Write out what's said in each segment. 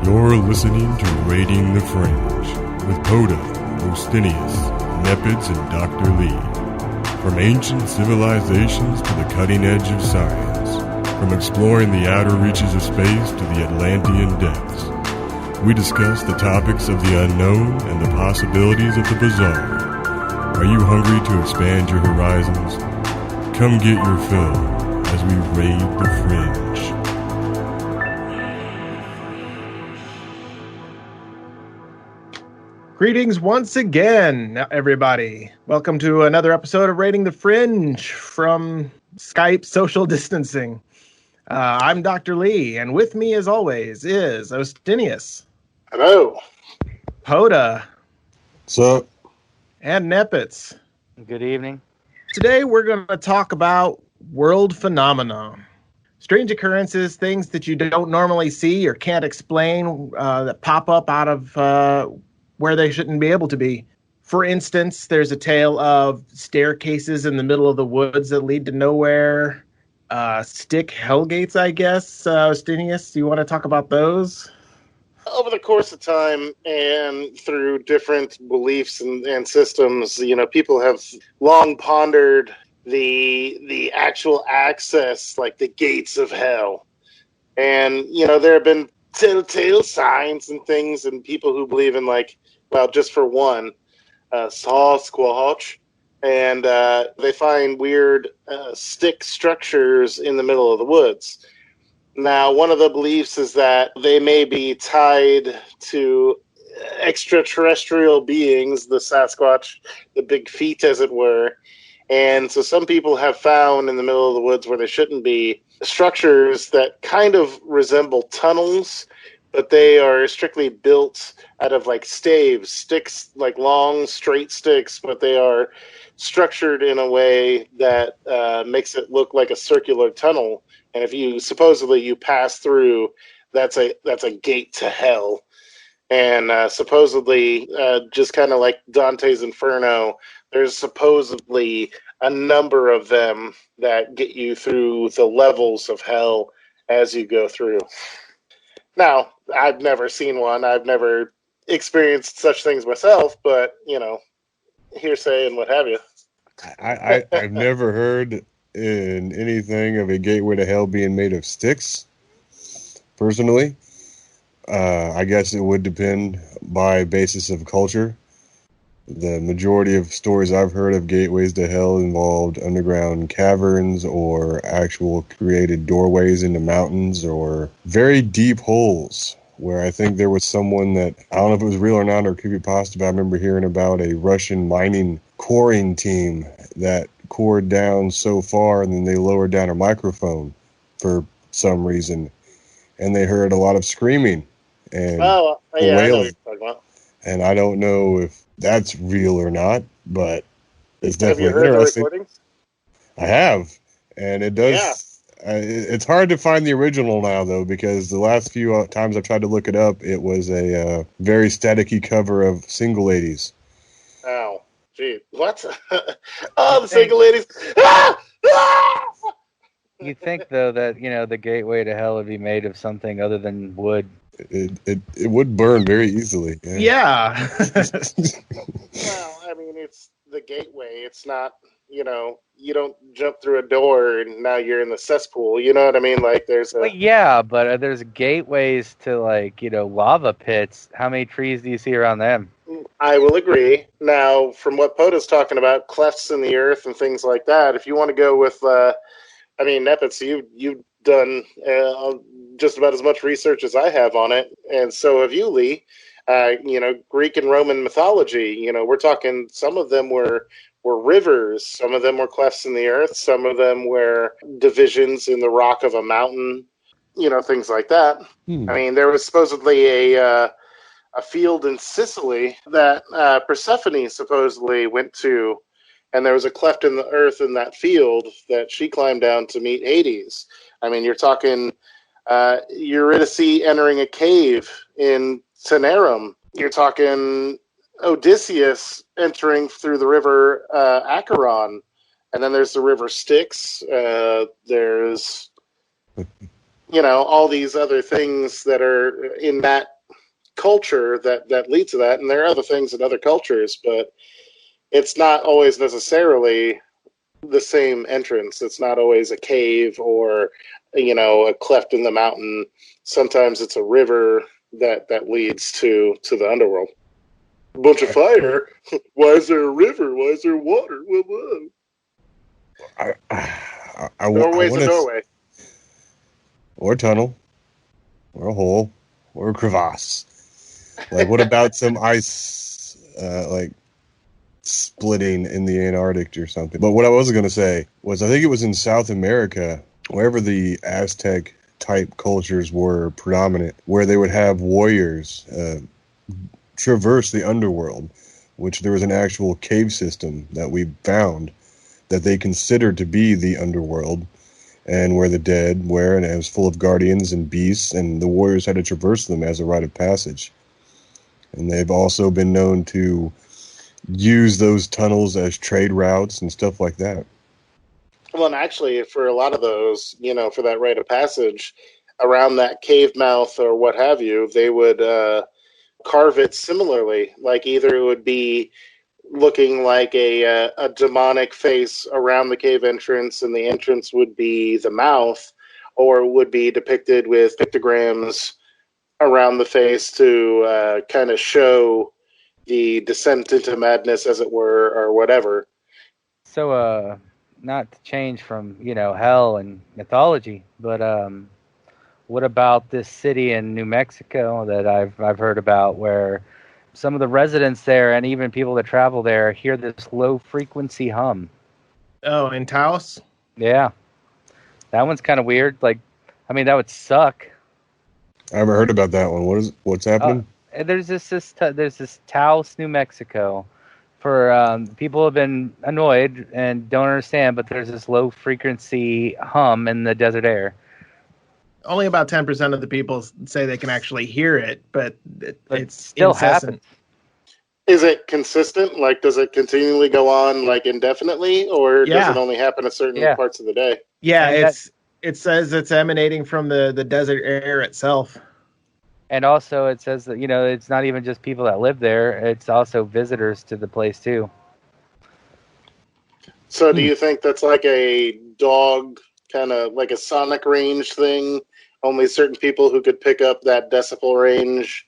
You're listening to Raiding the Fringe with Poda, Ostinius, Nepids, and Dr. Lee. From ancient civilizations to the cutting edge of science, from exploring the outer reaches of space to the Atlantean depths, we discuss the topics of the unknown and the possibilities of the bizarre. Are you hungry to expand your horizons? Come get your fill as we raid the fringe. Greetings once again, everybody. Welcome to another episode of Raiding the Fringe from Skype social distancing. I'm Dr. Lee, and with me, as always, is Ostinius. Hello. Poda. What's up? And Nepitz. Good evening. Today, we're going to talk about world phenomena. Strange occurrences, things that you don't normally see or can't explain that pop up out of where they shouldn't be able to be. For instance, there's a tale of staircases in the middle of the woods that lead to nowhere. Stick hellgates, I guess. Ostinius, do you want to talk about those? Over the course of time and through different beliefs and systems, people have long pondered the actual access, like the gates of hell. And, there have been telltale signs and things, and people who believe in, just for one, Sasquatch, and they find weird stick structures in the middle of the woods. Now, one of the beliefs is that they may be tied to extraterrestrial beings, the Sasquatch, the big feet, as it were. And so some people have found in the middle of the woods where they shouldn't be structures that kind of resemble tunnels, but they are strictly built out of staves, sticks, long, straight sticks, but they are structured in a way that makes it look like a circular tunnel. And if you pass through, that's a gate to hell. And supposedly, just kind of like Dante's Inferno, there's supposedly a number of them that get you through the levels of hell as you go through. Now, I've never seen one. I've never experienced such things myself, but, hearsay and what have you. I've never heard in anything of a gateway to hell being made of sticks, personally. I guess it would depend by basis of culture. The majority of stories I've heard of gateways to hell involved underground caverns or actual created doorways into mountains or very deep holes where I think there was someone that, I don't know if it was real or not or creepypasta, but I remember hearing about a Russian mining coring team that cored down so far and then they lowered down a microphone for some reason and they heard a lot of screaming and wailing. I know what you're talking about. And I don't know if that's real or not, but it's definitely interesting. Have you heard interesting. the recordings? I have, and it does. Yeah. It's hard to find the original now, though, because the last few times I've tried to look it up, it was a very staticky cover of Single Ladies. Oh, gee, what? Oh, the Single Ladies! Ah! Ah! You think, though, that the gateway to hell would be made of something other than wood? It would burn very easily. Yeah. Well, I mean, it's the gateway. It's not, you don't jump through a door and now you're in the cesspool. You know what I mean? There's a... Well, yeah, but there's gateways to, lava pits. How many trees do you see around them? I will agree. Now, from what Poda's talking about, clefts in the earth and things like that, if you want to go with, Nepitz, you've done just about as much research as I have on it, and so have you, Lee. Greek and Roman mythology, we're talking some of them were rivers, some of them were clefts in the earth, some of them were divisions in the rock of a mountain, things like that. I mean, there was supposedly a field in Sicily that Persephone supposedly went to, and there was a cleft in the earth in that field that she climbed down to meet Hades. I mean, you're talking Eurydice entering a cave in Taenarum. You're talking Odysseus entering through the river Acheron. And then there's the river Styx. There's all these other things that are in that culture that lead to that. And there are other things in other cultures, but it's not always necessarily the same entrance. It's not always a cave or, a cleft in the mountain. Sometimes it's a river that leads to the underworld. A bunch of fire. Why is there a river? Why is there water? Whoa. Doorway's a doorway. Or a tunnel. Or a hole. Or a crevasse. Like, what about some ice, like, splitting in the Antarctic or something? But what I was going to say was, I think it was in South America, wherever the Aztec type cultures were predominant, where they would have warriors traverse the underworld, which there was an actual cave system that we found that they considered to be the underworld, and where the dead were, and it was full of guardians and beasts, and the warriors had to traverse them as a rite of passage. And they've also been known to use those tunnels as trade routes and stuff like that. Well, and actually, for a lot of those, for that rite of passage, around that cave mouth or what have you, they would carve it similarly. Like, either it would be looking like a demonic face around the cave entrance, and the entrance would be the mouth, or it would be depicted with pictograms around the face to kind of show the descent into madness, as it were, or whatever. So, not to change from, hell and mythology, but what about this city in New Mexico that I've heard about, where some of the residents there and even people that travel there hear this low frequency hum? Oh, in Taos? Yeah. That one's kind of weird. Like, I mean, that would suck. I haven't heard about that one. What's happening? There's this Taos, New Mexico. For people have been annoyed and don't understand, but there's this low frequency hum in the desert air. Only about 10% of the people say they can actually hear it, but it's still incessant. happens. Is it consistent? Like, does it continually go on, like, indefinitely, or does it only happen at certain parts of the day? Yeah, it says it's emanating from the desert air itself. And also it says that, it's not even just people that live there. It's also visitors to the place, too. So do you think that's like a dog, kind of like a sonic range thing? Only certain people who could pick up that decibel range,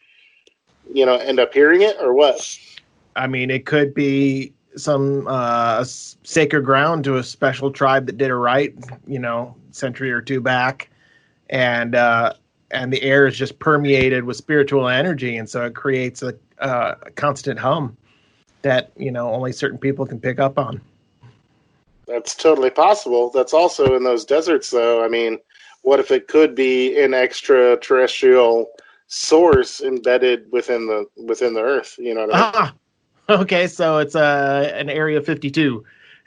end up hearing it, or what? I mean, it could be some sacred ground to a special tribe that did it right, century or two back. And the air is just permeated with spiritual energy, and so it creates a constant hum that only certain people can pick up on. That's totally possible. That's also in those deserts, though. I mean, what if it could be an extraterrestrial source embedded within the Earth? You know what I mean? Okay, so it's an Area 52.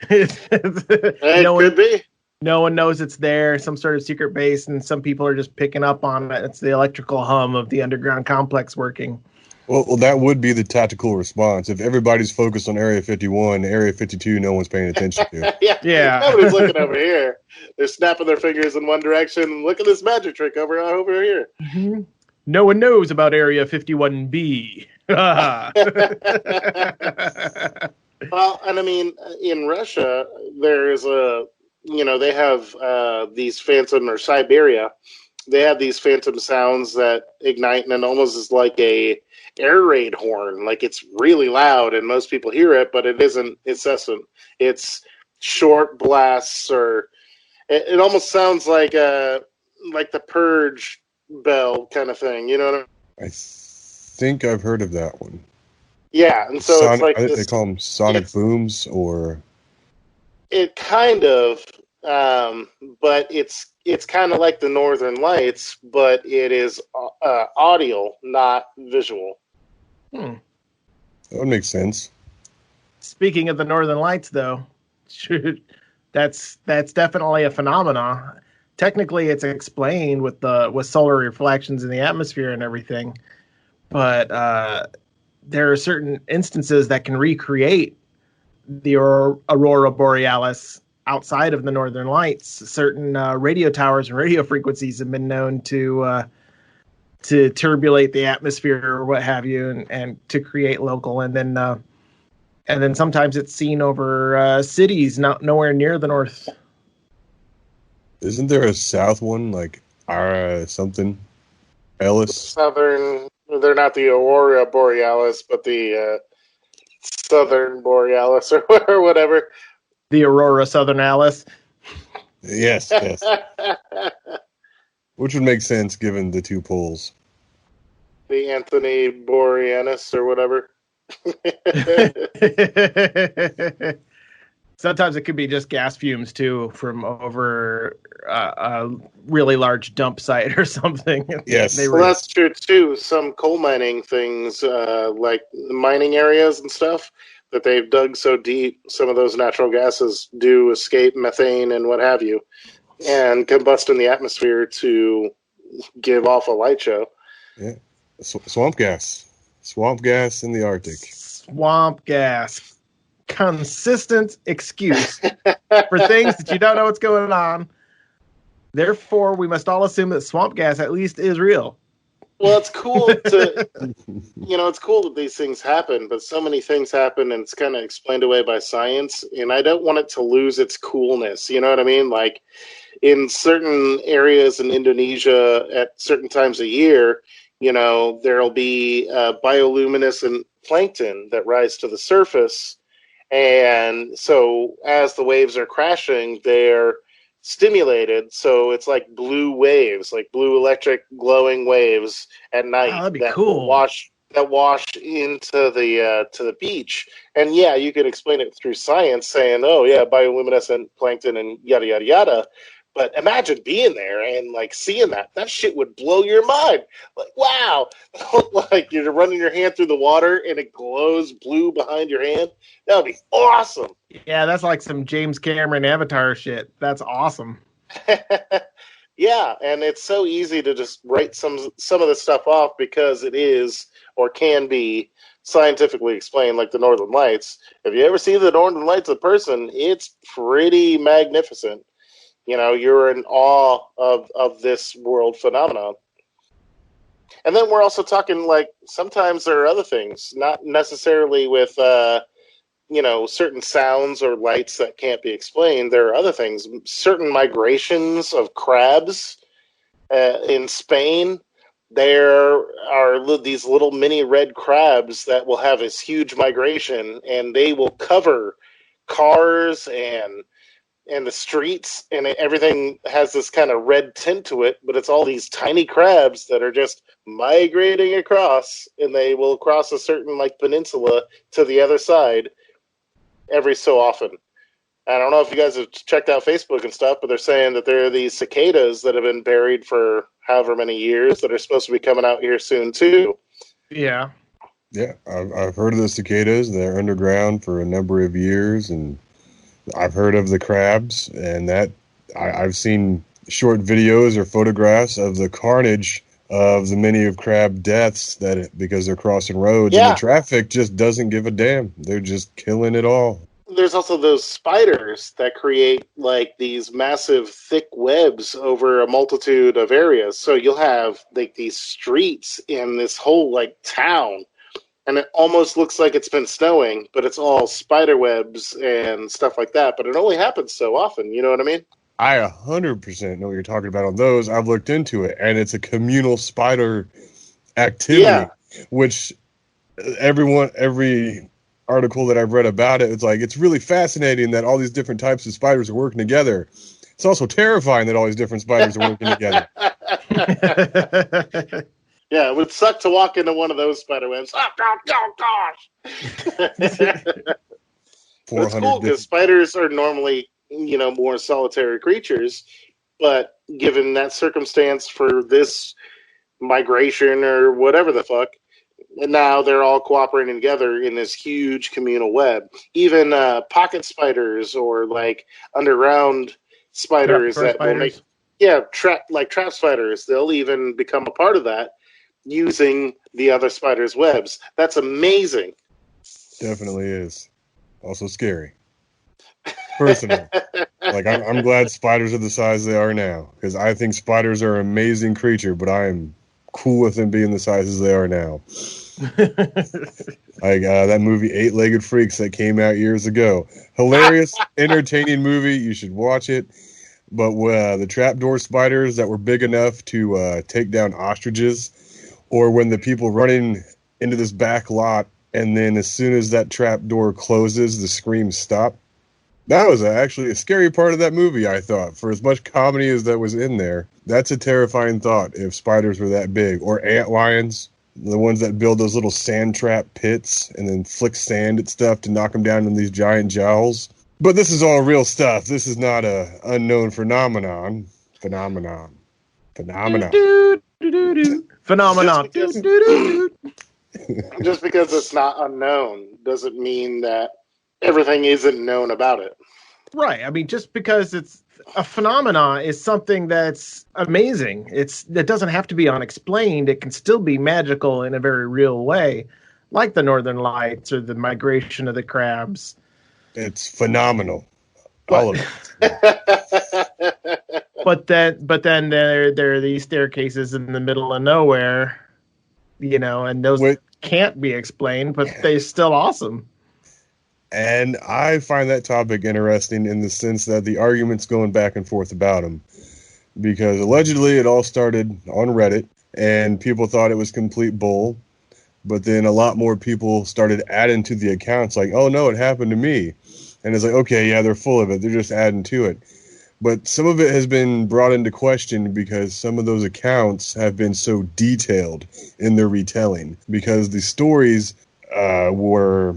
Could be. No one knows it's there, some sort of secret base, and some people are just picking up on it. It's the electrical hum of the underground complex working. Well, that would be the tactical response. If everybody's focused on Area 51, Area 52, no one's paying attention to. Yeah. Nobody's looking over here. They're snapping their fingers in one direction. Look at this magic trick over here. Mm-hmm. No one knows about Area 51B. Well, and I mean, in Russia, there's they have these phantom, or Siberia, they have these phantom sounds that ignite, and it almost is like a air raid horn. Like, it's really loud, and most people hear it, but it isn't incessant. It's short blasts, or it almost sounds like the Purge bell kind of thing. You know what I mean? I think I've heard of that one. Yeah, and so it's like they call them sonic booms, or it kind of, but it's kind of like the Northern Lights, but it is audio, not visual. That would make sense. Speaking of the Northern Lights, though, that's definitely a phenomenon. Technically, it's explained with solar reflections in the atmosphere and everything, but there are certain instances that can recreate the Aurora Borealis outside of the Northern Lights, certain radio towers and radio frequencies have been known to turbulate the atmosphere or what have you, and to create local. And then sometimes it's seen over cities nowhere near the north. Isn't there a south one, like something? Ellis? Southern, they're not the Aurora Borealis, but the Southern Borealis or whatever. The Aurora Southern-Alis. Yes. Which would make sense given the two poles. The Anthony Boreanus or whatever. Sometimes it could be just gas fumes too from over a really large dump site or something. Yes. Well, that's true too. Some coal mining things, like mining areas and stuff, that they've dug so deep, some of those natural gases do escape methane and what have you, and combust in the atmosphere to give off a light show. Yeah. Swamp gas in the Arctic. Swamp gas. Consistent excuse for things that you don't know what's going on. Therefore, we must all assume that swamp gas at least is real. Well, it's cool to, it's cool that these things happen, but so many things happen and it's kind of explained away by science, and I don't want it to lose its coolness. You know what I mean? Like in certain areas in Indonesia at certain times a year, there'll be bioluminescent plankton that rise to the surface. And so as the waves are crashing, they're stimulated. So it's like blue waves, like blue electric glowing waves at night. Oh, that'd be cool. wash into the beach. And yeah, you can explain it through science saying, oh yeah, bioluminescent plankton and yada, yada, yada. But imagine being there and like seeing that shit would blow your mind. Like, wow, like you're running your hand through the water and it glows blue behind your hand. That would be awesome. Yeah, that's like some James Cameron Avatar shit. That's awesome. Yeah, and it's so easy to just write some of this stuff off because it is or can be scientifically explained, like the Northern Lights. If you ever see the Northern Lights in person, it's pretty magnificent. You're in awe of this world phenomenon. And then we're also talking, like, sometimes there are other things, not necessarily with, certain sounds or lights that can't be explained. There are other things, certain migrations of crabs in Spain. There are these little mini red crabs that will have this huge migration, and they will cover cars and the streets, and everything has this kind of red tint to it, but it's all these tiny crabs that are just migrating across, and they will cross a certain peninsula to the other side every so often. I don't know if you guys have checked out Facebook and stuff, but they're saying that there are these cicadas that have been buried for however many years that are supposed to be coming out here soon too. Yeah. Yeah, I've heard of the cicadas. They're underground for a number of years, and I've heard of the crabs, and that I've seen short videos or photographs of the carnage of the many of crab deaths because they're crossing roads, and the traffic just doesn't give a damn. They're just killing it all. There's also those spiders that create these massive thick webs over a multitude of areas. So you'll have these streets in this whole town, and it almost looks like it's been snowing, but it's all spider webs and stuff like that. But it only happens so often. You know what I mean? I 100% know what you're talking about on those. I've looked into it, and it's a communal spider activity, which every article that I've read about it, it's really fascinating that all these different types of spiders are working together. It's also terrifying that all these different spiders are working together. Yeah, it would suck to walk into one of those spider webs. Oh gosh! It's cool because spiders are normally, more solitary creatures, but given that circumstance for this migration or whatever the fuck, and now they're all cooperating together in this huge communal web. Even pocket spiders or underground spiders that will make trap spiders. They'll even become a part of that, using the other spiders' webs. That's amazing. Definitely is. Also scary. personally. Like, I'm glad spiders are the size they are now, because I think spiders are an amazing creature, but I am cool with them being the sizes they are now. Like that movie Eight-Legged Freaks that came out years ago. Hilarious, entertaining movie. You should watch it. But the trapdoor spiders that were big enough to take down ostriches, or when the people running into this back lot, and then as soon as that trapdoor closes, the screams stop. That was actually a scary part of that movie, I thought. For as much comedy as that was in there, that's a terrifying thought if spiders were that big. Or ant lions, the ones that build those little sand trap pits and then flick sand at stuff to knock them down in these giant jowls. But this is all real stuff. This is not a unknown phenomenon. Phenomenon. Phenomenon. Just because it's not unknown doesn't mean that everything isn't known about it. Right. I mean, just because it's a phenomenon is something that's amazing. It doesn't have to be unexplained. It can still be magical in a very real way, like the Northern Lights or the migration of the crabs. It's phenomenal. All of it. But then there are these staircases in the middle of nowhere, and those can't be explained, but they're still awesome. And I find that topic interesting in the sense that the argument's going back and forth about them. Because allegedly it all started on Reddit, and people thought it was complete bull. But then a lot more people started adding to the accounts like, oh no, it happened to me. And it's like, okay, yeah, they're full of it. They're just adding to it. But some of it has been brought into question because some of those accounts have been so detailed in their retelling. Because the stories were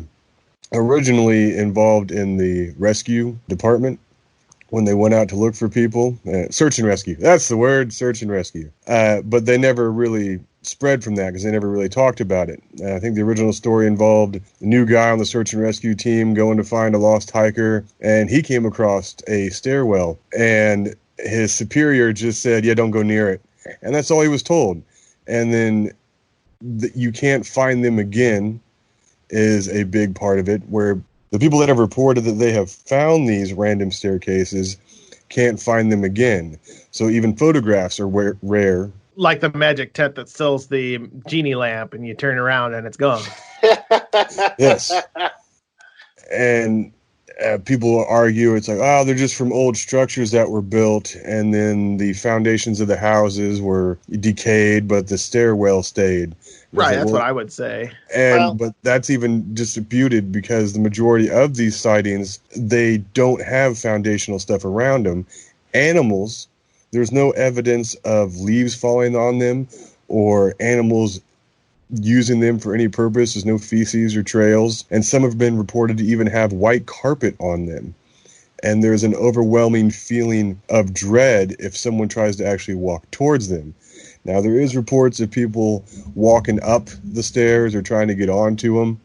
originally involved in the rescue department when they went out to look for people. Search and rescue. That's the word, search and rescue. But they never really spread from that because they never really talked about it. I think the original story involved a new guy on the search and rescue team going to find a lost hiker, and he came across a stairwell, and his superior just said, yeah, don't go near it. And that's all he was told. And then you can't find them again is a big part of it, where the people that have reported that they have found these random staircases can't find them again. So even photographs are rare. Like the magic tent that sells the genie lamp and you turn around and it's gone. Yes. And people argue it's like, oh, they're just from old structures that were built and then the foundations of the houses were decayed, but the stairwell stayed. Right, that's what I would say. But that's even disputed because the majority of these sightings, they don't have foundational stuff around them. Animals, there's no evidence of leaves falling on them or animals using them for any purpose. There's no feces or trails. And some have been reported to even have white carpet on them. And there's an overwhelming feeling of dread if someone tries to actually walk towards them. Now, there is reports of people walking up the stairs or trying to get onto them,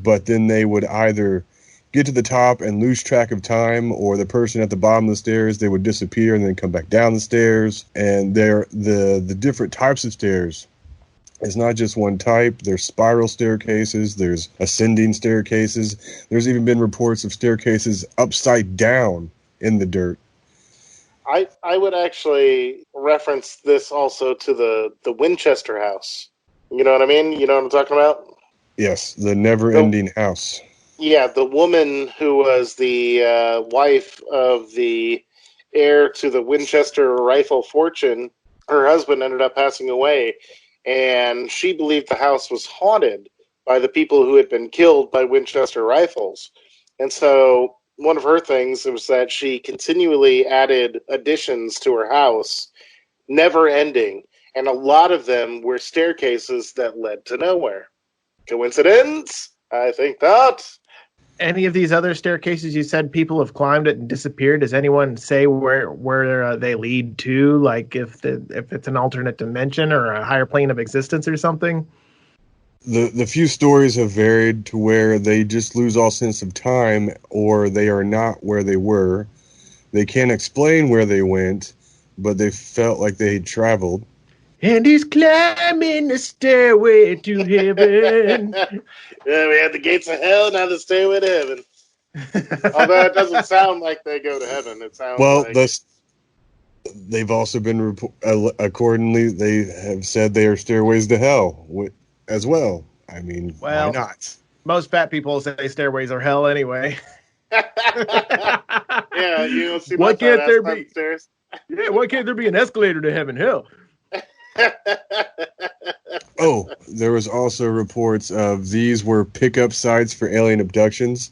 but then they would either get to the top and lose track of time, or the person at the bottom of the stairs, they would disappear and then come back down the stairs. And the different types of stairs, it's not just one type. There's spiral staircases, there's ascending staircases. There's even been reports of staircases upside down in the dirt. I would actually reference this also to the Winchester house. You know what I mean? You know what I'm talking about? Yes, the never-ending house. Yeah, the woman who was the wife of the heir to the Winchester rifle fortune, her husband ended up passing away, and she believed the house was haunted by the people who had been killed by Winchester rifles. And so one of her things was that she continually added additions to her house, never ending, and a lot of them were staircases that led to nowhere. Coincidence? I think not. Any of these other staircases you said people have climbed it and disappeared? Does anyone say where they lead to? Like if it's an alternate dimension or a higher plane of existence or something? The few stories have varied to where they just lose all sense of time, or they are not where they were. They can't explain where they went, but they felt like they had traveled. And he's climbing the stairway to heaven. Yeah, we had the gates of hell, now the stairway to heaven. Although it doesn't sound like they go to heaven. It sounds Well, like they've also been accordingly. They have said they are stairways to hell as well. I mean, why Well, not? most fat people say stairways are hell anyway. yeah, you don't see my Why fat can't ass there climb the be? stairs. Yeah, why can't there be an escalator to heaven? Hell. Oh, there was also reports of these were pickup sites for alien abductions,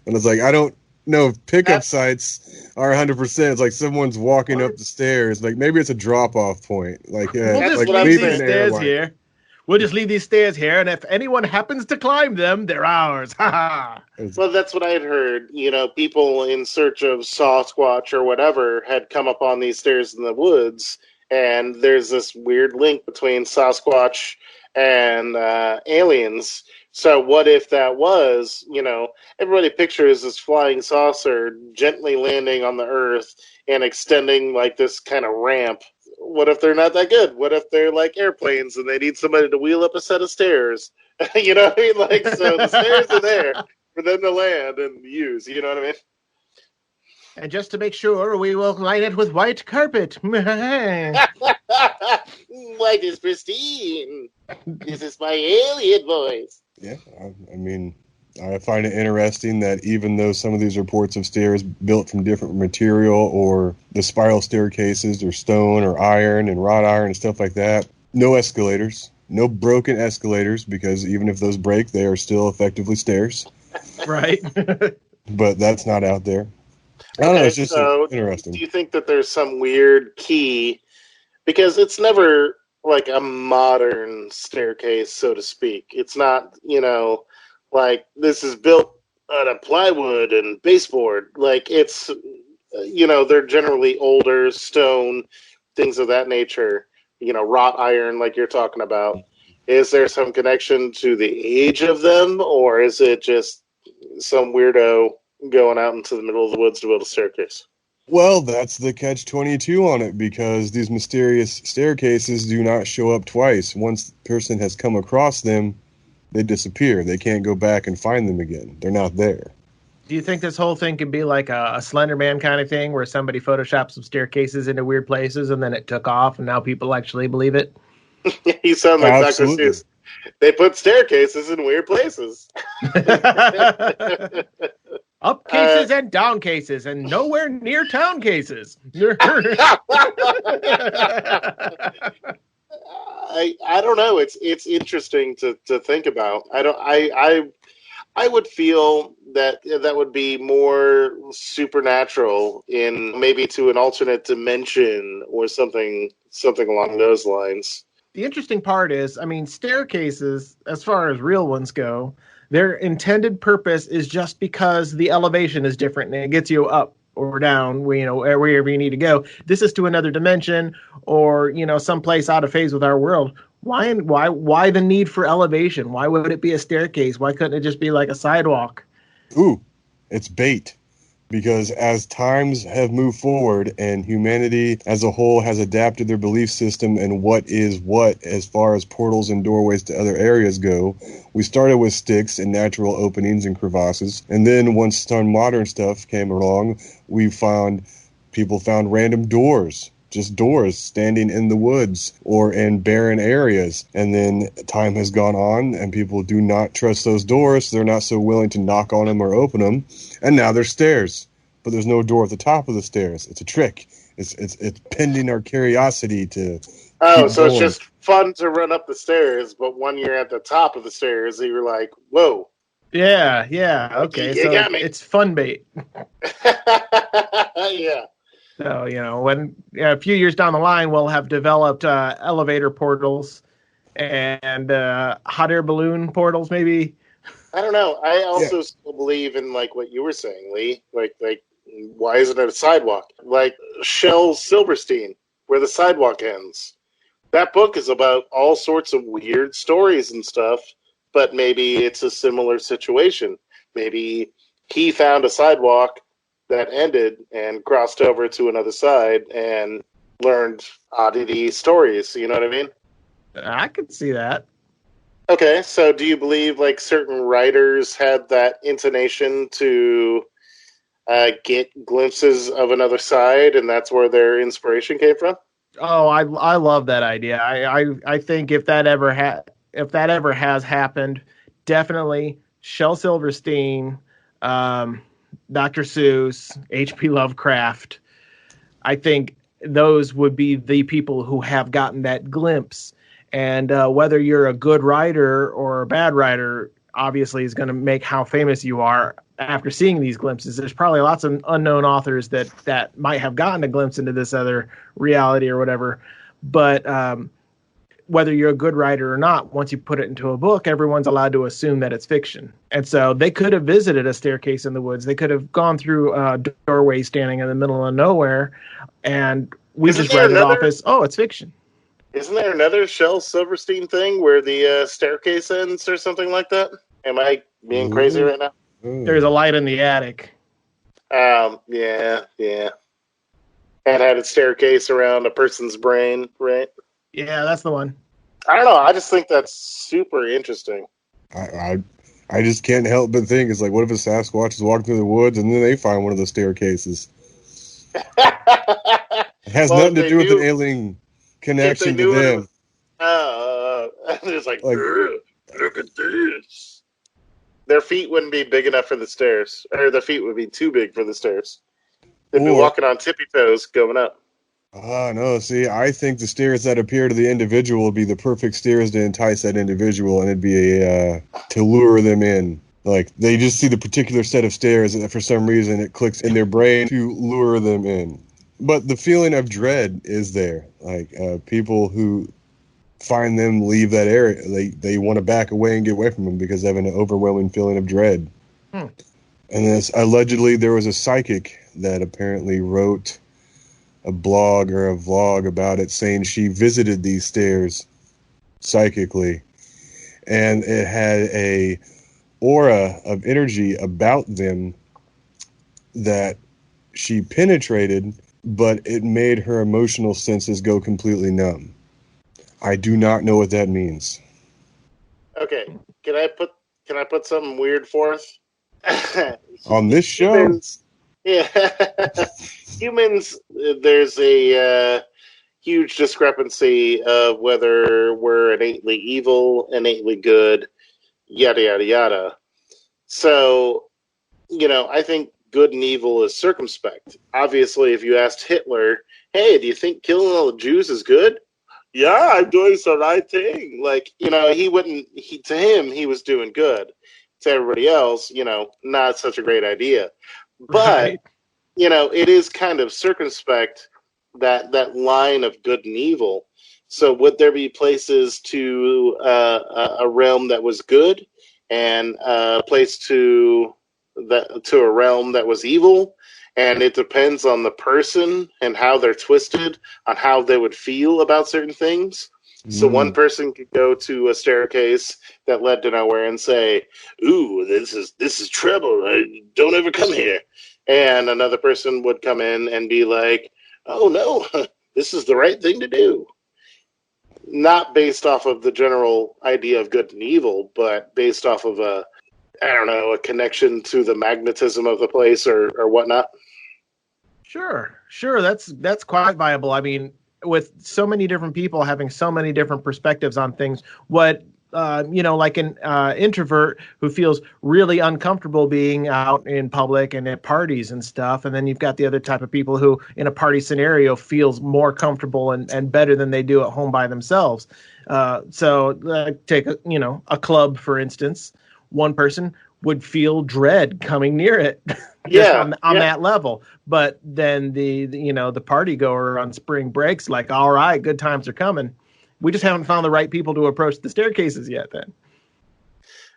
and it's like I don't know if pickup That's sites are 100%. It's like someone's walking What? up the stairs. Like maybe it's a drop off point. Like We'll that's just what like I'm leave leaving these an saying. stairs airline. here. We'll just leave these stairs here, and if anyone happens to climb them, they're ours. Ha ha. It's, Well, that's what I had heard. You know, people in search of Sasquatch or whatever had come up on these stairs in the woods, and there's this weird link between Sasquatch and aliens. So, what if that was, everybody pictures this flying saucer gently landing on the Earth and extending like this kind of ramp? What if they're not that good? What if they're like airplanes and they need somebody to wheel up a set of stairs? You know what I mean? Like, so the stairs are there for them to land and use. You know what I mean? And just to make sure, we will line it with white carpet. White is pristine. This is my alien voice. yeah, I mean, I find it interesting that even though some of these reports of stairs built from different material or the spiral staircases or stone or iron and wrought iron and stuff like that, no escalators, no broken escalators, because even if those break, they are still effectively stairs. Right. But that's not out there. I don't know. Okay, It's just so do interesting. you think that there's some weird key? Because it's never like a modern staircase, so to speak. It's not, like this is built out of plywood and baseboard. Like it's, they're generally older stone, things of that nature, wrought iron, like you're talking about. Is there some connection to the age of them, or is it just some weirdo going out into the middle of the woods to build a staircase? Well, that's the catch-22 on it because these mysterious staircases do not show up twice. Once the person has come across them, they disappear. They can't go back and find them again. They're not there. Do you think this whole thing could be like a Slender Man kind of thing where somebody photoshopped some staircases into weird places and then it took off and now people actually believe it? You sound like Dr. Absolutely. Seuss. They put staircases in weird places. Up cases and down cases and nowhere near town cases. I don't know. It's interesting to think about. I would feel that that would be more supernatural in maybe to an alternate dimension or something along those lines. The interesting part is, I mean, staircases, as far as real ones go, their intended purpose is just because the elevation is different and it gets you up or down, wherever you need to go. This is to another dimension or, someplace out of phase with our world. Why the need for elevation? Why would it be a staircase? Why couldn't it just be like a sidewalk? Ooh, it's bait. Because as times have moved forward and humanity as a whole has adapted their belief system and what is what as far as portals and doorways to other areas go, we started with sticks and natural openings and crevasses. And then once some modern stuff came along, people found random doors. Just doors standing in the woods or in barren areas. And then time has gone on and people do not trust those doors. So they're not so willing to knock on them or open them. And now there's stairs, but there's no door at the top of the stairs. It's a trick. It's pending our curiosity to Oh, keep so it's going. just fun to run up the stairs, but when you're at the top of the stairs, you're like, "Whoa, Yeah, okay. you So got me!" it's fun bait. Yeah. So, when a few years down the line, we'll have developed elevator portals and hot air balloon portals, maybe. I don't know. I Yeah. also still believe in like what you were saying, Lee. Like, why isn't it a sidewalk? Like Shel Silverstein, where the sidewalk ends. That book is about all sorts of weird stories and stuff, but maybe it's a similar situation. Maybe he found a sidewalk that ended and crossed over to another side and learned oddity stories. You know what I mean? I could see that. Okay, so do you believe like certain writers had that intonation to get glimpses of another side, and that's where their inspiration came from? Oh, I love that idea. I think if that ever has happened, definitely Shel Silverstein, um, Dr. Seuss, H.P. Lovecraft. I think those would be the people who have gotten that glimpse. And whether you're a good writer or a bad writer, obviously, is going to make how famous you are after seeing these glimpses. There's probably lots of unknown authors that might have gotten a glimpse into this other reality or whatever. But whether you're a good writer or not, once you put it into a book, everyone's allowed to assume that it's fiction. And so they could have visited a staircase in the woods. They could have gone through a doorway standing in the middle of nowhere, and we Isn't just there write it off another? as, oh, it's fiction. Isn't there another Shel Silverstein thing where the staircase ends or something like that? Am I being crazy Ooh. right now? There's a light in the attic. Yeah, yeah. And had a staircase around a person's brain, right? Yeah, that's the one. I don't know. I just think that's super interesting. I just can't help but think it's like, what if a Sasquatch is walking through the woods and then they find one of those staircases? It has Well, nothing to do with an alien if they connection to knew it them. was, it's like, Like, look at this. Their feet wouldn't be big enough for the stairs, or their feet would be too big for the stairs. They'd be or walking on tippy toes going up. no, see, I think the stairs that appear to the individual would be the perfect stairs to entice that individual, and it'd be to lure them in. Like, they just see the particular set of stairs, and for some reason it clicks in their brain to lure them in. But the feeling of dread is there. Like, people who find them leave that area, they want to back away and get away from them because they have an overwhelming feeling of dread. Hmm. And this, allegedly, there was a psychic that apparently wrote a blog or a vlog about it, saying she visited these stairs psychically, and it had a aura of energy about them that she penetrated, but it made her emotional senses go completely numb. I do not know what that means. Okay, can I put something weird forth? On this show, Humans, yeah, humans. There's a huge discrepancy of whether we're innately evil, innately good, yada yada yada. So, I think good and evil is circumspect. Obviously, if you asked Hitler, "Hey, do you think killing all the Jews is good?" Yeah, I'm doing the right thing. Like, he wouldn't. To him, he was doing good. To everybody else, not such a great idea. But Right. it is kind of circumspect, that line of good and evil. So would there be places to a realm that was good, and a place to a realm that was evil? And it depends on the person and how they're twisted on how they would feel about certain things. So one person could go to a staircase that led to nowhere and say, "Ooh, this is trouble. Don't ever come here." And another person would come in and be like, "Oh no, this is the right thing to do." Not based off of the general idea of good and evil, but based off of a connection to the magnetism of the place or whatnot. Sure. That's quite viable. I mean, with so many different people having so many different perspectives on things, what like an introvert who feels really uncomfortable being out in public and at parties and stuff, and then you've got the other type of people who, in a party scenario, feels more comfortable and better than they do at home by themselves. Take a club for instance. One person would feel dread coming near it just Yeah, on that level. But then the party goer on spring breaks, like, all right, good times are coming. We just haven't found the right people to approach the staircases yet then.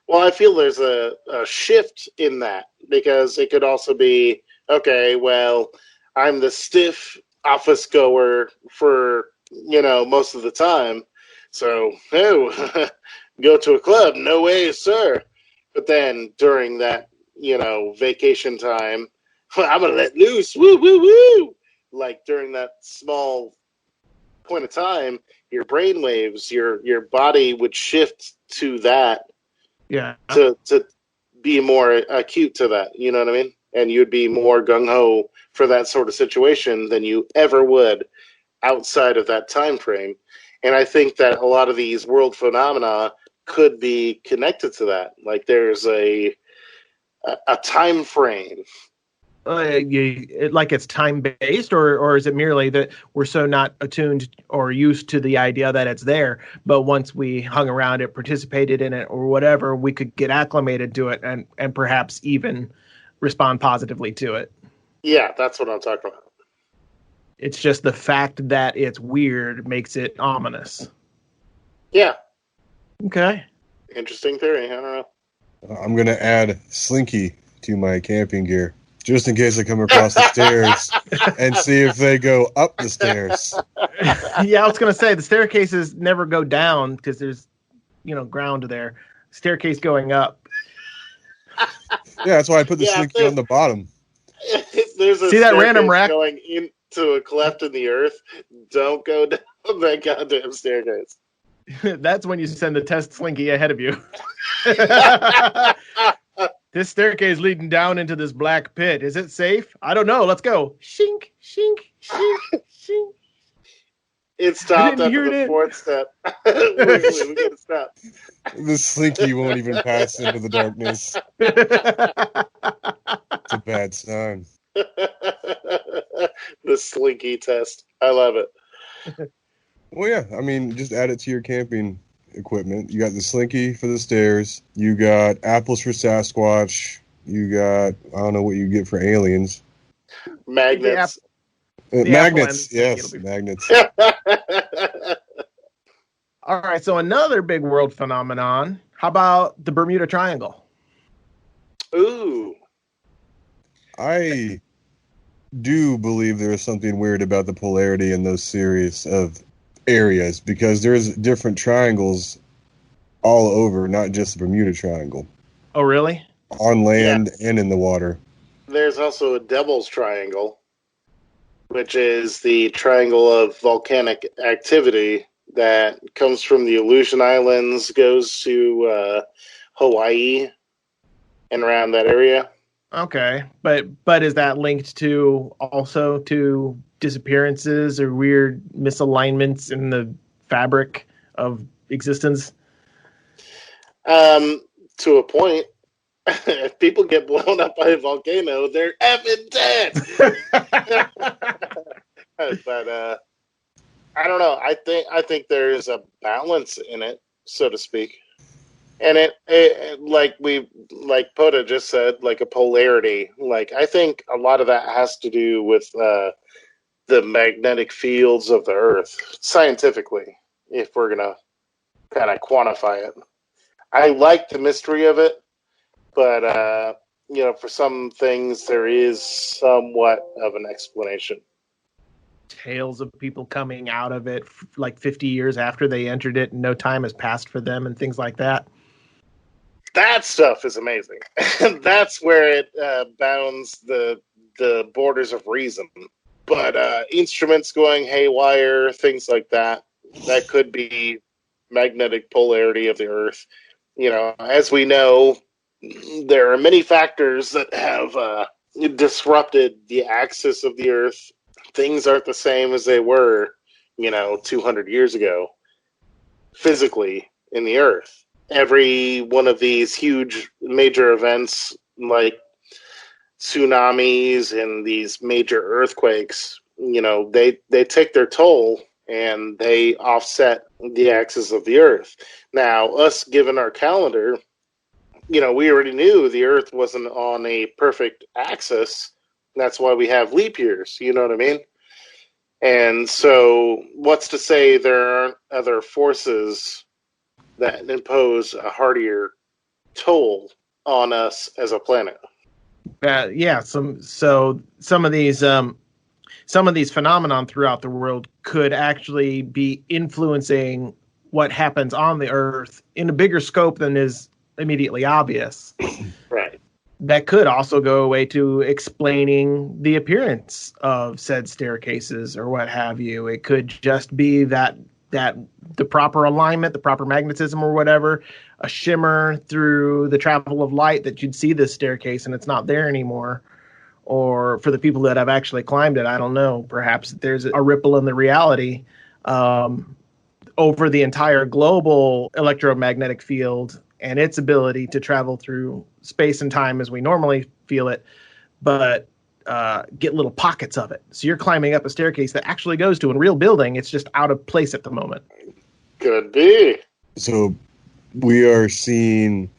Well, I feel there's a shift in that, because it could also be, okay, well, I'm the stiff office goer for, most of the time. So, oh, go to a club. No way, sir. But then during that, vacation time, I'm going to let loose. Woo, woo, woo. Like during that small point of time, your brain waves, your body would shift to that Yeah. to be more acute to that. You know what I mean? And you'd be more gung ho for that sort of situation than you ever would outside of that time frame. And I think that a lot of these world phenomena could be connected to that. Like there's a time frame. Like it's time based, or is it merely that we're so not attuned or used to the idea that it's there, but once we hung around it, participated in it, or whatever, we could get acclimated to it and perhaps even respond positively to it. Yeah, that's what I'm talking about. It's just the fact that it's weird makes it ominous. Yeah. Okay. Interesting theory. I don't know. I'm going to add Slinky to my camping gear, just in case I come across the stairs and see if they go up the stairs. Yeah, I was going to say the staircases never go down because there's, ground there. Staircase going up. Yeah, that's why I put the Slinky on the bottom. If there's a See that random rack going into a cleft in the earth, don't go down that goddamn staircase. That's when you send the test Slinky ahead of you. This staircase leading down into this black pit. Is it safe? I don't know. Let's go. Shink, shink, shink, shink. It stopped after the fourth step. We gotta stop. The Slinky won't even pass into the darkness. It's a bad sign. The Slinky test. I love it. Well, yeah. I mean, just add it to your camping equipment. You got the Slinky for the stairs. You got apples for Sasquatch. You got, I don't know what you get for aliens. Magnets. Magnets. Yes, magnets. All right. So another big world phenomenon. How about the Bermuda Triangle? Ooh. I do believe there is something weird about the polarity in those series of areas, because there's different triangles all over, not just the Bermuda Triangle. Oh, really? On land and in the water. There's also a Devil's Triangle, which is the triangle of volcanic activity that comes from the Aleutian Islands, goes to Hawaii and around that area. Okay, but is that linked to also to disappearances or weird misalignments in the fabric of existence? To a point. If people get blown up by a volcano, they're effing dead. But I don't know. I think there is a balance in it, so to speak. And it like Poda just said, like a polarity. Like I think a lot of that has to do with the magnetic fields of the Earth, scientifically, if we're gonna kind of quantify it. I like the mystery of it, but for some things there is somewhat of an explanation. Tales of people coming out of it like 50 years after they entered it and no time has passed for them and things like that. That stuff is amazing. That's where it bounds the borders of reason. But instruments going haywire, things like that could be magnetic polarity of the Earth. As we know, there are many factors that have disrupted the axis of the Earth. Things aren't the same as they were, 200 years ago, physically in the Earth. Every one of these huge major events like tsunamis and these major earthquakes, they take their toll and they offset the axis of the Earth. Now, us given our calendar, we already knew the Earth wasn't on a perfect axis. That's why we have leap years, you know what I mean? And so what's to say there aren't other forces that impose a hardier toll on us as a planet? Some of these phenomenon throughout the world could actually be influencing what happens on the Earth in a bigger scope than is immediately obvious. Right. that could also go away to explaining the appearance of said staircases or what have you. It could just be that the proper alignment, the proper magnetism or whatever, a shimmer through the travel of light that you'd see this staircase and it's not there anymore. Or for the people that have actually climbed it, I don't know, perhaps there's a ripple in the reality over the entire global electromagnetic field and its ability to travel through space and time as we normally feel it, but get little pockets of it. So you're climbing up a staircase that actually goes to a real building. It's just out of place at the moment. Could be. So we are seeing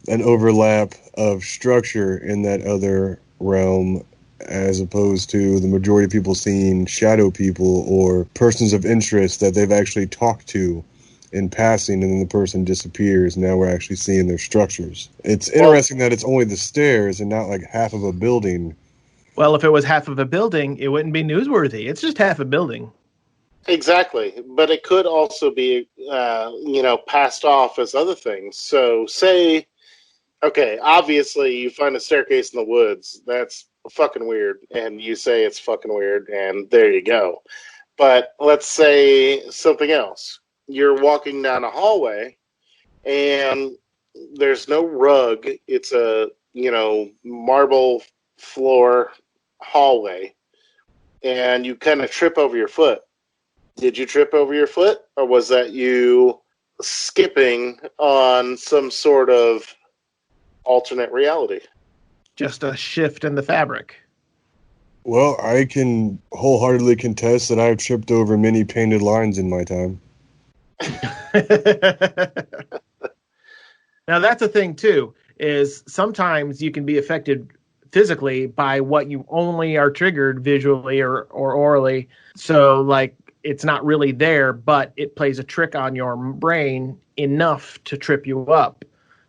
an overlap of structure in that other realm, as opposed to the majority of people seeing shadow people or persons of interest that they've actually talked to in passing, and then the person disappears. Now we're actually seeing their structures. It's interesting that it's only the stairs and not like half of a building. Well, if it was half of a building, it wouldn't be newsworthy. It's just half a building. Exactly. But it could also be, passed off as other things. So say, okay, obviously you find a staircase in the woods. That's fucking weird. And you say it's fucking weird, and there you go. But let's say something else. You're walking down a hallway, and there's no rug. It's a, marble floor hallway, and you kind of trip over your foot. Did you trip over your foot, or was that you skipping on some sort of alternate reality? Just a shift in the fabric. Well, I can wholeheartedly contest that I've tripped over many painted lines in my time. Now, that's a thing, too, is sometimes you can be affected physically by what you only are triggered visually or orally. So, like, it's not really there, but it plays a trick on your brain enough to trip you up.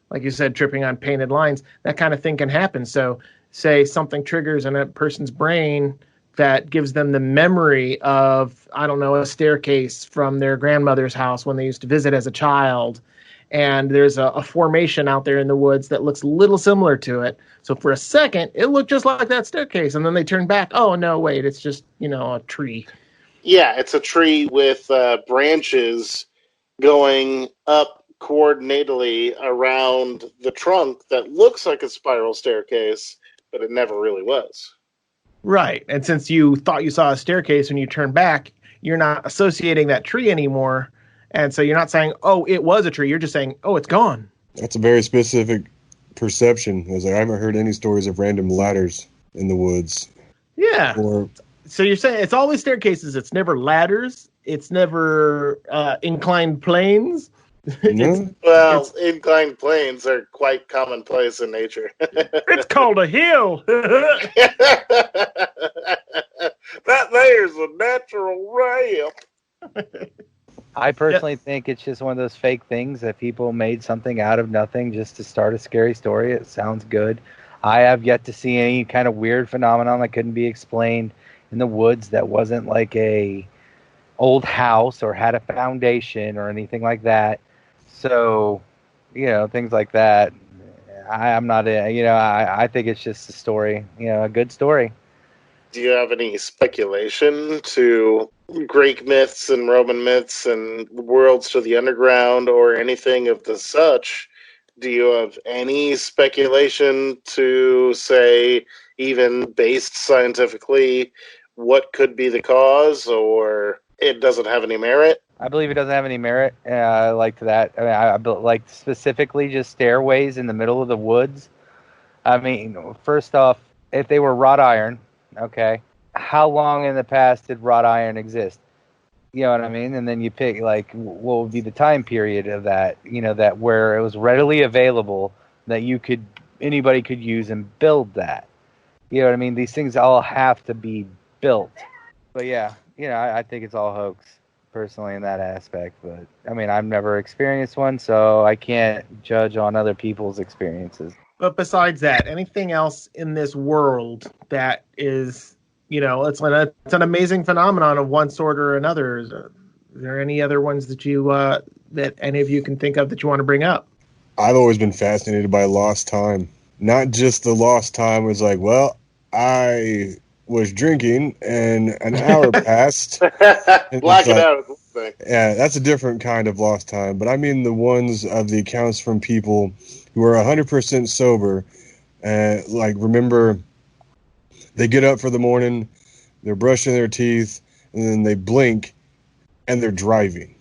Like you said, tripping on painted lines, that kind of thing can happen. So, say something triggers in a person's brain that gives them the memory of, I don't know, a staircase from their grandmother's house when they used to visit as a child. And there's a formation out there in the woods that looks a little similar to it. So for a second, it looked just like that staircase. And then they turn back. Oh, no, wait, it's just, a tree. Yeah, it's a tree with branches going up coordinately around the trunk that looks like a spiral staircase, but it never really was. Right. And since you thought you saw a staircase when you turn back, you're not associating that tree anymore. And so you're not saying, oh, it was a tree. You're just saying, oh, it's gone. That's a very specific perception. I haven't heard any stories of random ladders in the woods. Yeah. So you're saying it's always staircases. It's never ladders. It's never inclined planes. No? Inclined planes are quite commonplace in nature. It's called a hill. That there's a natural ramp. I personally think it's just one of those fake things that people made something out of nothing just to start a scary story. It sounds good. I have yet to see any kind of weird phenomenon that couldn't be explained in the woods that wasn't like a old house or had a foundation or anything like that. So, things like that. I'm not, I think it's just a story, a good story. Do you have any speculation to Greek myths and Roman myths and worlds to the underground or anything of the such? Do you have any speculation to say, even based scientifically, what could be the cause, or it doesn't have any merit? I believe it doesn't have any merit. I like that. I mean, I like specifically just stairways in the middle of the woods. I mean, first off, if they were wrought iron, okay, how long in the past did wrought iron exist? You know what I mean? And then you pick, like, what would be the time period of that, that where it was readily available that anybody could use and build that. You know what I mean? These things all have to be built. But yeah, I think it's all hoax, personally, in that aspect. But I mean, I've never experienced one, so I can't judge on other people's experiences. But besides that, anything else in this world that is, it's an amazing phenomenon of one sort or another. Is there any other ones that you that any of you can think of that you want to bring up? I've always been fascinated by lost time. not just the lost time. Was like, well, I was drinking and an hour passed. And it's Blacking like, out is one thing. yeah, that's a different kind of lost time. But I mean the ones of the accounts from people who are 100% sober. Like, remember, they get up for the morning, they're brushing their teeth, and then they blink, and they're driving.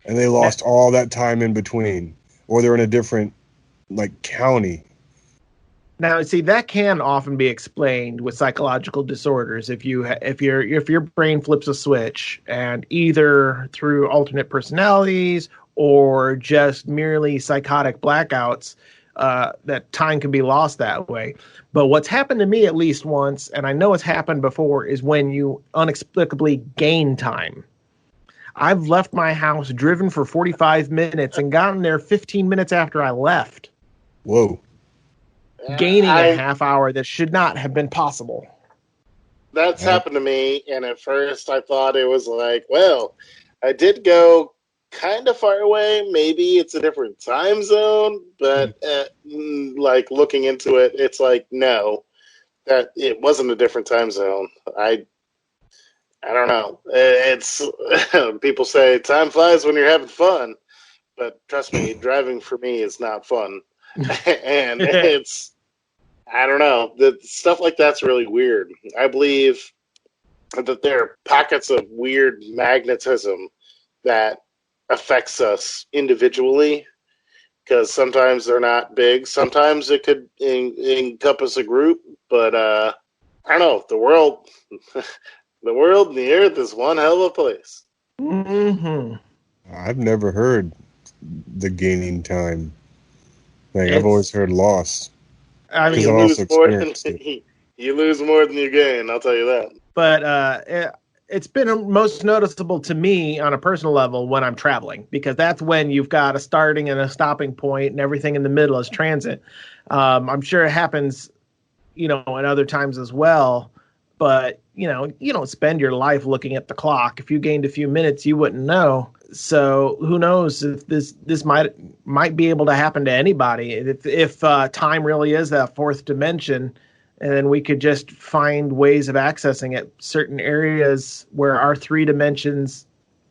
And they lost all that time in between. Or they're in a different, like, county. Now, see, that can often be explained with psychological disorders. If your brain flips a switch, and either through alternate personalities or just merely psychotic blackouts, that time can be lost that way. But what's happened to me at least once, and I know it's happened before, is when you inexplicably gain time. I've left my house, driven for 45 minutes, and gotten there 15 minutes after I left. Whoa. Gaining a half hour that should not have been possible. That's happened to me, and at first I thought it was like, well, I did go kind of far away. Maybe it's a different time zone, but like looking into it, it's like, no, that it wasn't a different time zone. I don't know. It's people say time flies when you're having fun, but trust me, driving for me is not fun. And it's, I don't know, the stuff like that's really weird. I believe that there are pockets of weird magnetism that affects us individually, because sometimes they're not big, sometimes it could encompass a group, but I don't know, the world the world and the earth is one hell of a place. Mm-hmm. I've never heard the gaining time. Like, I've always heard lost. I mean, you lose more than you gain, I'll tell you that. But it's been most noticeable to me on a personal level when I'm traveling, because that's when you've got a starting and a stopping point, and everything in the middle is transit. I'm sure it happens, at other times as well. But, you don't spend your life looking at the clock. If you gained a few minutes, you wouldn't know. So who knows if this might be able to happen to anybody. If time really is that fourth dimension, and then we could just find ways of accessing it, certain areas where our 3 dimensions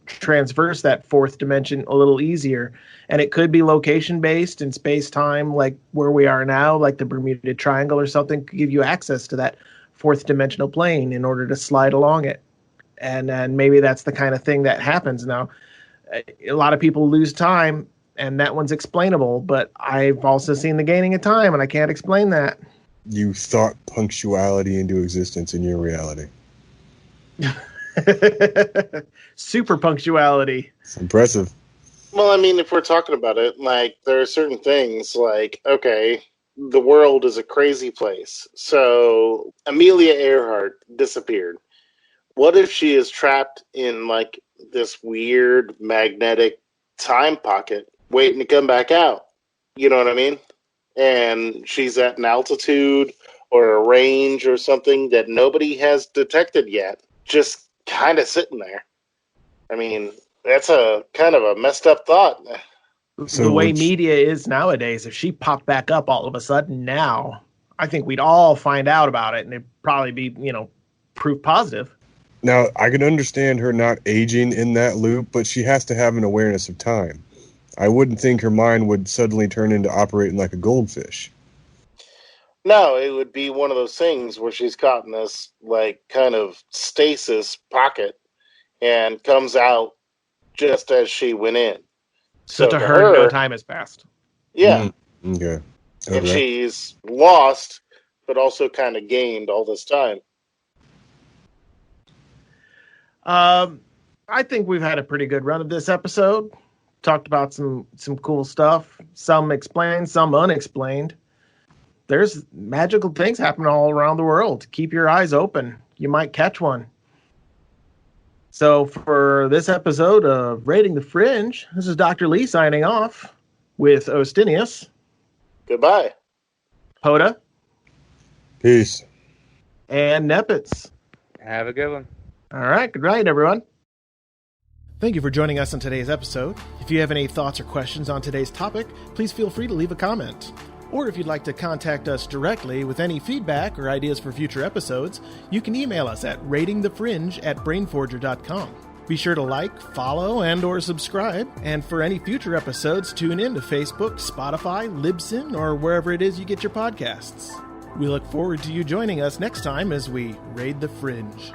transverse that fourth dimension a little easier. And it could be location based in space time, like where we are now, like the Bermuda Triangle or something, could give you access to that fourth dimensional plane in order to slide along it. And maybe that's the kind of thing that happens now. A lot of people lose time, and that one's explainable, but I've also seen the gaining of time, and I can't explain that. You thought punctuality into existence in your reality. Super punctuality. It's impressive. Well, I mean, if we're talking about it, like, there are certain things like, okay, the world is a crazy place. So Amelia Earhart disappeared. What if she is trapped in, like, this weird magnetic time pocket waiting to come back out? You know what I mean? And she's at an altitude or a range or something that nobody has detected yet, just kind of sitting there. I mean, that's a kind of a messed up thought. So the way media is nowadays, if she popped back up all of a sudden now, I think we'd all find out about it, and it'd probably be, proof positive. Now, I can understand her not aging in that loop, but she has to have an awareness of time. I wouldn't think her mind would suddenly turn into operating like a goldfish. No, it would be one of those things where she's caught in this, like, kind of stasis pocket and comes out just as she went in. So to her, no time has passed. Yeah. Okay. And she's lost, but also kind of gained all this time. I think we've had a pretty good run of this episode. Talked about some cool stuff. Some explained, some unexplained. There's magical things happening all around the world. Keep your eyes open. You might catch one. So for this episode of Rating the Fringe, this is Dr. Lee signing off with Ostinius. Goodbye. Hoda. Peace. And Nepitz. Have a good one. All right. Good night, everyone. Thank you for joining us on today's episode. If you have any thoughts or questions on today's topic, please feel free to leave a comment. Or if you'd like to contact us directly with any feedback or ideas for future episodes, you can email us at ratingthefringe@brainforger.com. Be sure to like, follow, and or subscribe. And for any future episodes, tune in to Facebook, Spotify, Libsyn, or wherever it is you get your podcasts. We look forward to you joining us next time as we raid the fringe.